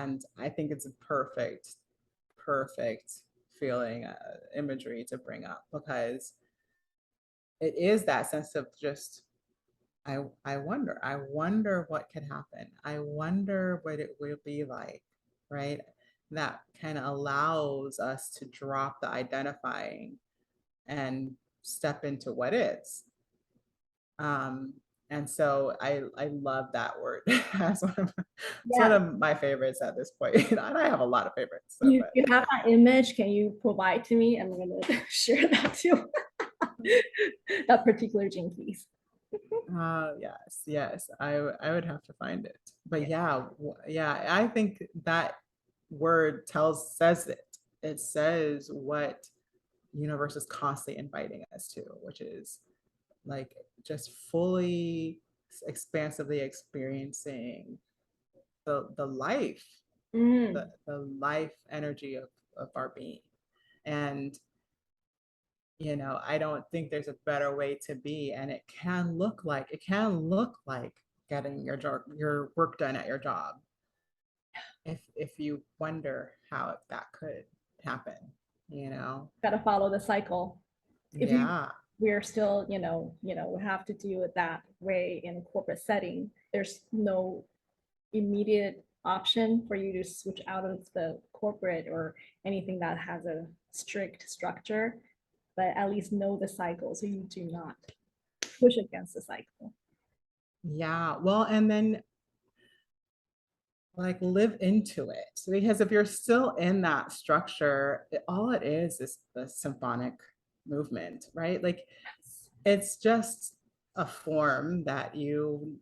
And I think it's a perfect feeling, imagery to bring up, because it is that sense of just, I wonder what could happen. I wonder what it will be like, right? That kind of allows us to drop the identifying and step into what is. Um, and so I love that word. That's one Yeah. of my favorites at this point. And I have a lot of favorites. So, You have that image, can you provide to me? I'm gonna share that too. That particular gene keys. yes, yes, I would have to find it. But yeah, yeah, I think that word says it. It says what universe is constantly inviting us to, which is like just fully expansively experiencing the life, the life energy of our being. And you know, I don't think there's a better way to be. And it can look like getting your work done at your job, if you wonder how that could happen, you know. Gotta follow the cycle. If you Yeah. we're still, we have to do it that way in a corporate setting. There's no immediate option for you to switch out of the corporate or anything that has a strict structure, but at least know the cycle so you do not push against the cycle. Yeah. Well, and then like live into it. So because if you're still in that structure, all it is the symphonic movement, right? Like it's just a form that you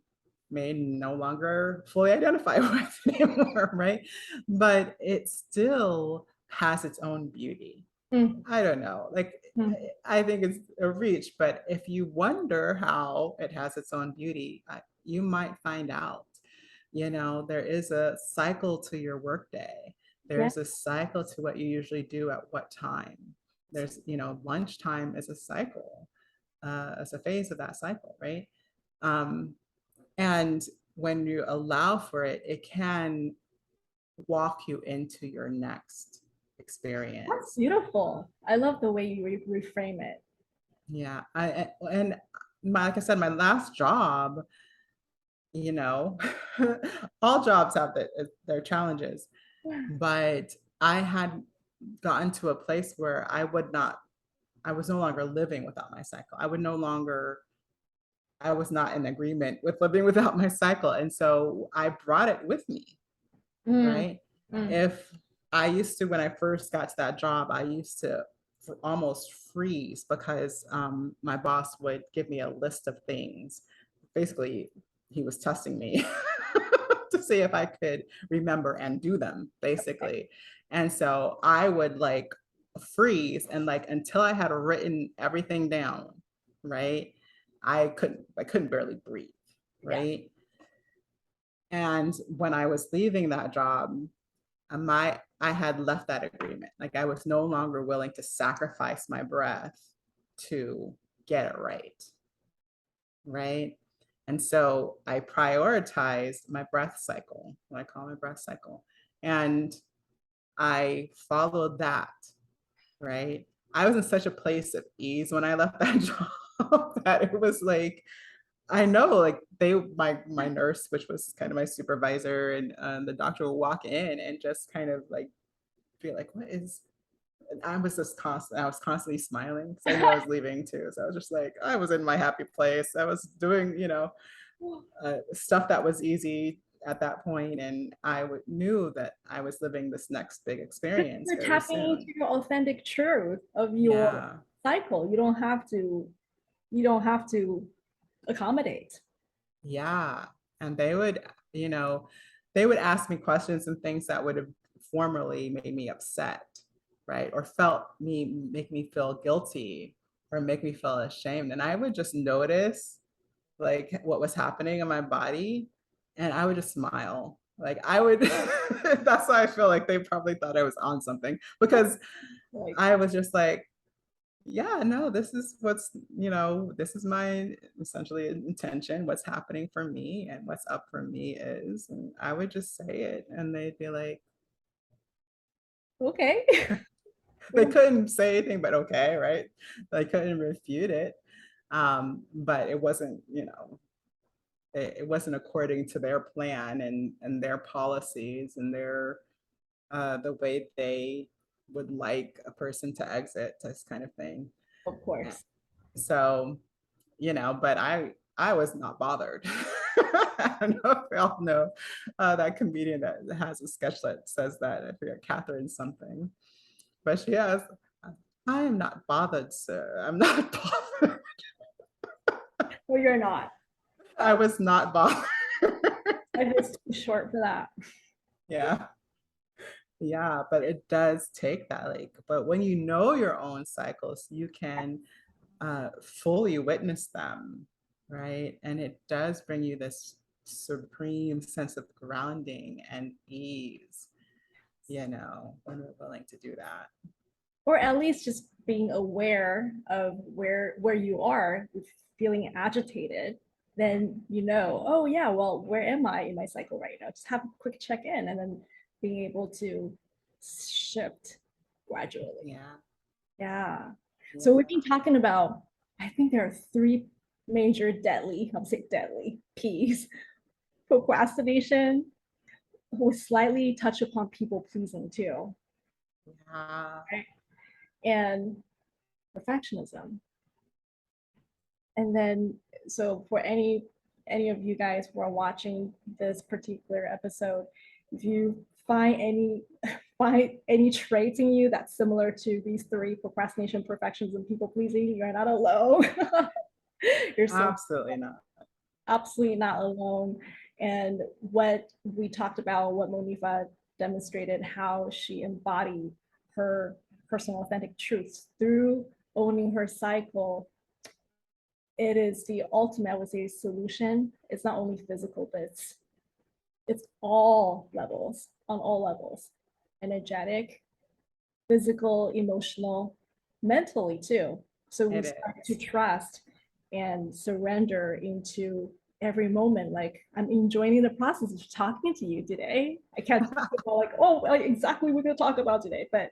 may no longer fully identify with anymore, right? But it still has its own beauty. Mm, I don't know. Like, mm. I think it's a reach, but if you wonder how it has its own beauty, you might find out. There is a cycle to your workday. Yeah. There's a cycle to what you usually do at what time. There's, lunchtime is a cycle, as a phase of that cycle, right? Um, and when you allow for it, it can walk you into your next That's experience. beautiful. I love the way you reframe it. Yeah, and like I said, my last job, you know, all jobs have their challenges, but I had gotten to a place where I was no longer living without my cycle. I was not in agreement with living without my cycle. And so I brought it with me, Mm, right? mm. If I used to, when I first got to that job, I used to almost freeze because my boss would give me a list of things. Basically, he was testing me to see if I could remember and do them, basically. And so I would like freeze and like until I had written everything down, right? I couldn't barely breathe, Yeah. right? And when I was leaving that job, I had left that agreement. Like I was no longer willing to sacrifice my breath to get it right. Right. And so I prioritized my breath cycle, what I call my breath cycle. And I followed that. Right. I was in such a place of ease when I left that job that it was like, I know, like my nurse, which was kind of my supervisor, and the doctor will walk in and just kind of like feel like, what is? And I was constantly smiling because I knew I was leaving too. So I was just like, I was in my happy place. I was doing, stuff that was easy at that point, and knew that I was living this next big experience You're very tapping into soon. your authentic truth of your Yeah, cycle. You don't have to accommodate. yeah. And you know, they would ask me questions and things that would have formerly made me upset, right? Or make me feel guilty or make me feel ashamed. And I would just notice like what was happening in my body and I would just smile. Like I would, that's why I feel like they probably thought I was on something because Like, I was just like, yeah, no, this is my essentially intention. What's happening for me and what's up for me is, and I would just say it and they'd be like, okay. they couldn't say anything but okay, right? They couldn't refute it. But it wasn't, it wasn't according to their plan and their policies and the way they would like a person to exit, this kind of thing. Of Eh, course. So, but I was not bothered. I don't know if y'all know that comedian that has a sketch that says that. I forget, Catherine something, but she has. I am not bothered, sir. I'm not bothered. Well, you're not. I was not bothered. Life is too short for that. Yeah. Yeah, but it does take that, like, but when you know your own cycles, you can fully witness them, right? And it does bring you this supreme sense of grounding and ease, when we're willing to do that. Or at least just being aware of where you are, feeling agitated, then oh yeah, well, where am I in my cycle right now? Just have a quick check in and then being able to shift gradually. Yeah, Yeah. So we've yeah. been talking about, I think there are three major deadly, I'll say deadly peas: procrastination, we slightly touch upon people pleasing too, Yeah. right? And perfectionism. And then, so for any of you guys who are watching this particular episode, if you find any find any traits in you that's similar to these three: procrastination, perfectionism, and people pleasing, you're not alone. You're so Absolutely not. absolutely not alone. And what we talked about, what Monifa demonstrated, how she embodied her personal authentic truths through owning her cycle, it is the ultimate, I would say, solution. It's not only physical, but it's all levels, on all levels: energetic, physical, emotional, mentally too. So we It start to is. trust and surrender into every moment. Like, I'm enjoying the process of talking to you today. I can't talk about like, oh, like exactly what we're gonna talk about today, but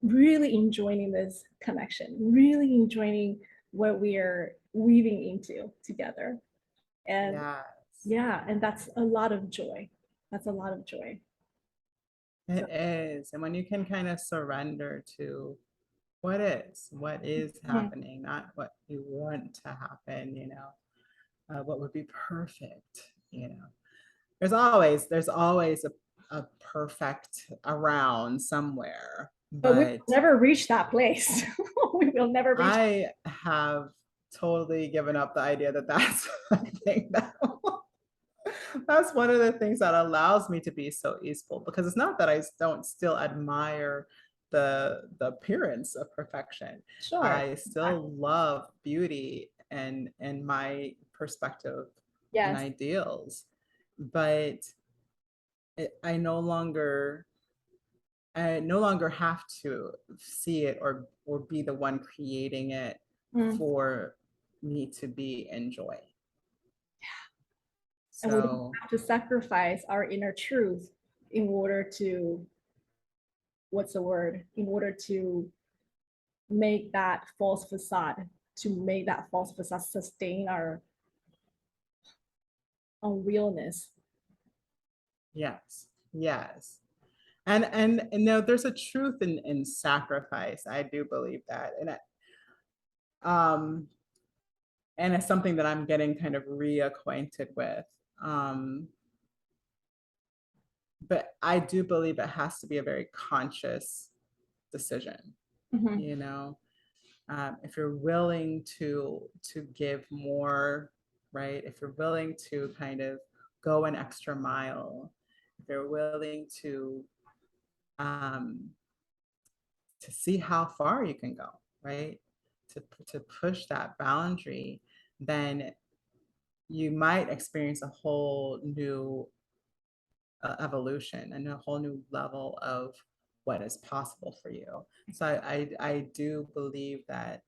really enjoying this connection, really enjoying what we are weaving into together. And Yes. yeah, and that's a lot of joy. That's a lot of joy. So, It is. And when you can kind of surrender to what is mhm. happening, not what you want to happen, what would be perfect, there's always a perfect around somewhere, But we will but never reach that place. We will never reach. I have totally given up the idea that that's a thing that that's one of the things that allows me to be so easeful, because it's not that I don't still admire the appearance of perfection. Sure. I still love beauty and my perspective and Yes. ideals, but I no longer have to see it or be the one creating it Mm. for me to be in joy. And we don't So have to sacrifice our inner truth in order to, what's the word? In order to make that false facade, to make that false facade sustain our unrealness. yes, yes. And no, there's a truth in sacrifice. I do believe that. Um and it's something that I'm getting kind of reacquainted with. Um, but I do believe it has to be a very conscious decision, Mhm. you know. If you're willing to give more, right? If you're willing to kind of go an extra mile, if you're willing um, to see how far you can go, right? To push that boundary, then you might experience a whole new evolution and a whole new level of what is possible for you. So I do believe that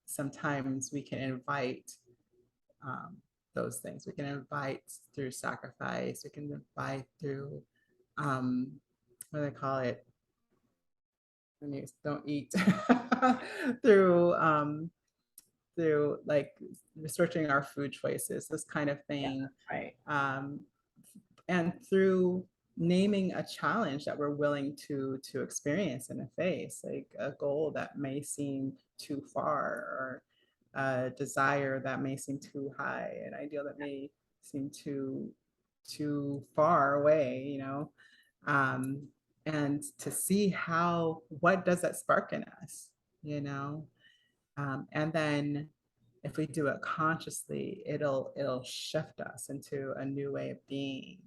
sometimes we can invite um, those things. We can invite through sacrifice. We can invite through what do they call it? When you don't eat through through like researching our food choices, this kind of Yeah, thing, right. um, and through naming a challenge that we're willing to experience and to face, like a goal that may seem too far, or a desire that may seem too high, an ideal that may seem too far away, um, and to see what does that spark in us, you know and then if we do it consciously, it'll shift us into a new way of being,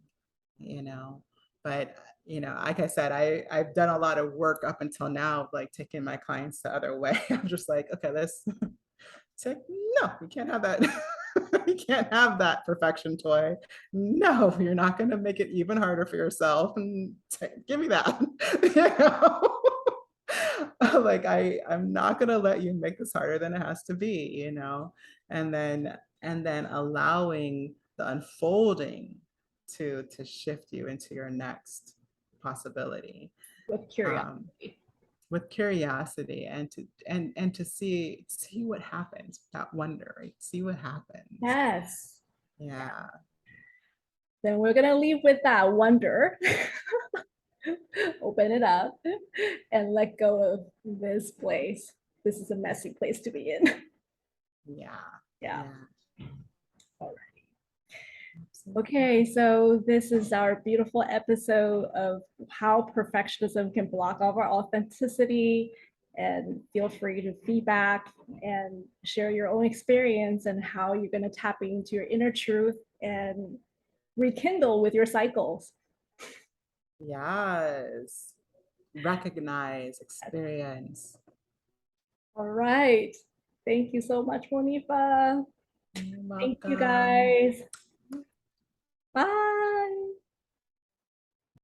you know. But like I said, I've done a lot of work up until now, like taking my clients the other way. I'm just like, okay, let's take, no, you can't have that. You can't have that perfection toy. No, you're not going to make it even harder for yourself. And give me that. you know? Like I'm not going to let you make this harder than it has to be, and then allowing the unfolding to shift you into your next possibility, With um, curiosity. with curiosity, and to see what happens, that wonder, right? See what happens. Yes. Yeah. then we're gonna leave with that wonder. Open it up and let go of this place. This is a messy place to be in. Yeah. Yeah. Yeah. All right. Absolutely. Okay, so this is our beautiful episode of how perfectionism can block all of our authenticity. And feel free to feedback and share your own experience and how you're going to tap into your inner truth and rekindle with your cycles. Yes. Recognize, experience. All right. Thank you so much, Monifa. You're Thank you welcome. guys. Bye.